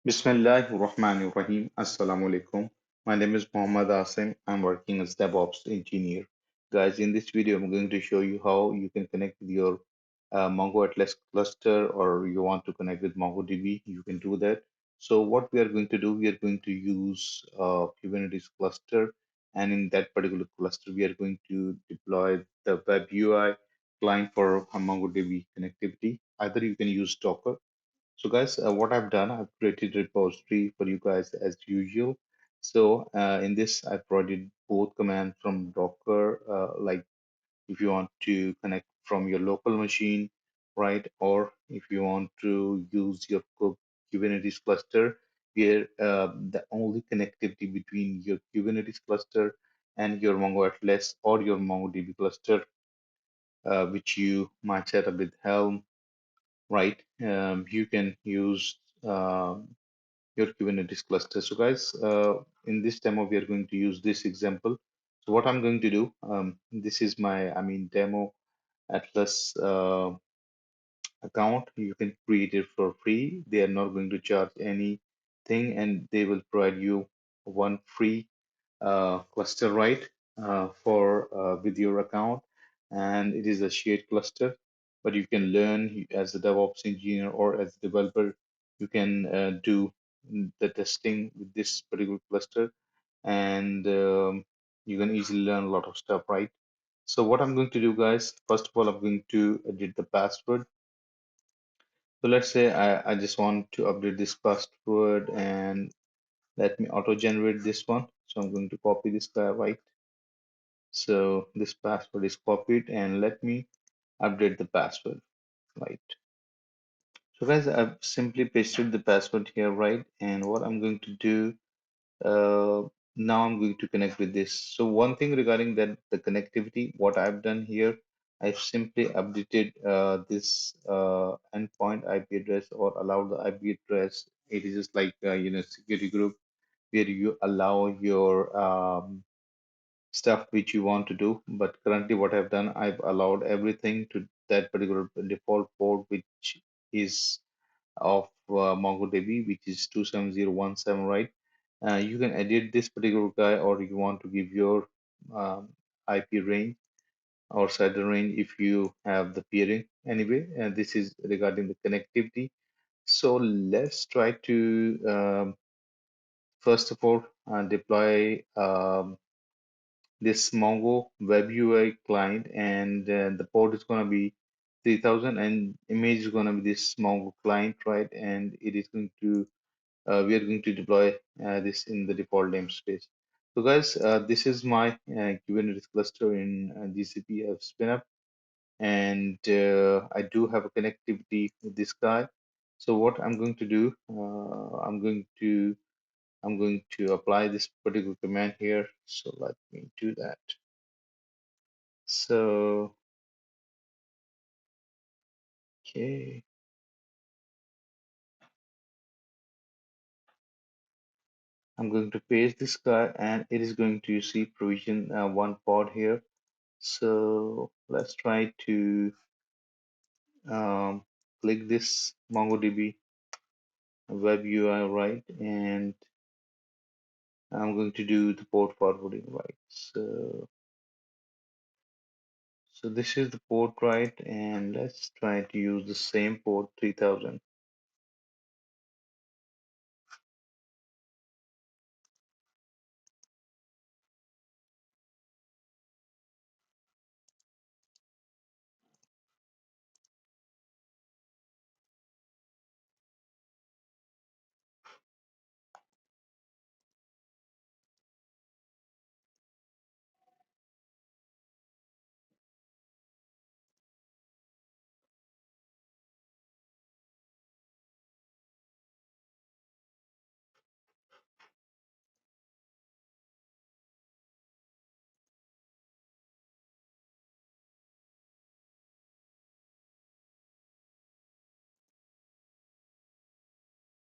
Bismillahirrahmanirrahim. Assalamu alaikum. My name is Muhammad Asim. I'm working as DevOps engineer. Guys, in this video, I'm going to show you how you can connect with your Mongo Atlas cluster, or you want to connect with MongoDB, you can do that. So what we are going to do, we are going to use Kubernetes cluster, and in that particular cluster, we are going to deploy the WebUI client for MongoDB connectivity. Either you can use Docker. So guys, what I've done, I've created a repository for you guys as usual. So in this, I provided both commands from Docker, like if you want to connect from your local machine, right? Or if you want to use your Kubernetes cluster, where the only connectivity between your Kubernetes cluster and your Mongo Atlas or your MongoDB cluster, which you might set up with Helm, right? You can use your Kubernetes cluster. So guys, in this demo, we are going to use this example. So what I'm going to do, this is my, demo Atlas account. You can create it for free. They are not going to charge anything, and they will provide you one free cluster right for with your account, and it is a shared cluster. But you can learn as a DevOps engineer or as a developer, you can do the testing with this particular cluster, and you can easily learn a lot of stuff, right? So what I'm going to do, guys, first of all, I'm going to edit the password. So let's say I just want to update this password, and let me auto generate this one. So I'm going to copy this guy, right? So this password is copied, and let me update the password, right? So guys, I've simply pasted the password here, right? And what I'm going to do, now I'm going to connect with this. So one thing regarding that, the connectivity, what I've done here, I've simply updated this endpoint IP address, or allow the IP address. It is just like security group where you allow your stuff which you want to do. But currently, what I've done, I've allowed everything to that particular default port, which is of MongoDB, which is 27017, right? You can edit this particular guy, or you want to give your um, IP range or CIDR range if you have the peering. Anyway, this is regarding the connectivity. So let's try to first of all deploy this Mongo WebUI client, and the port is going to be 3000, and image is going to be this Mongo client, right? And it is going to we are going to deploy this in the default namespace. So guys, this is my Kubernetes cluster in GCP. I've spin up, and I do have a connectivity with this guy. So what I'm going to do, I'm going to apply this particular command here. So let me do that. So okay, I'm going to paste this guy, and it is going to see provision one pod here. So let's try to um, click this MongoDB web UI, right, and I'm going to do the port forwarding, right. So this is the port, right, and let's try to use the same port 3000.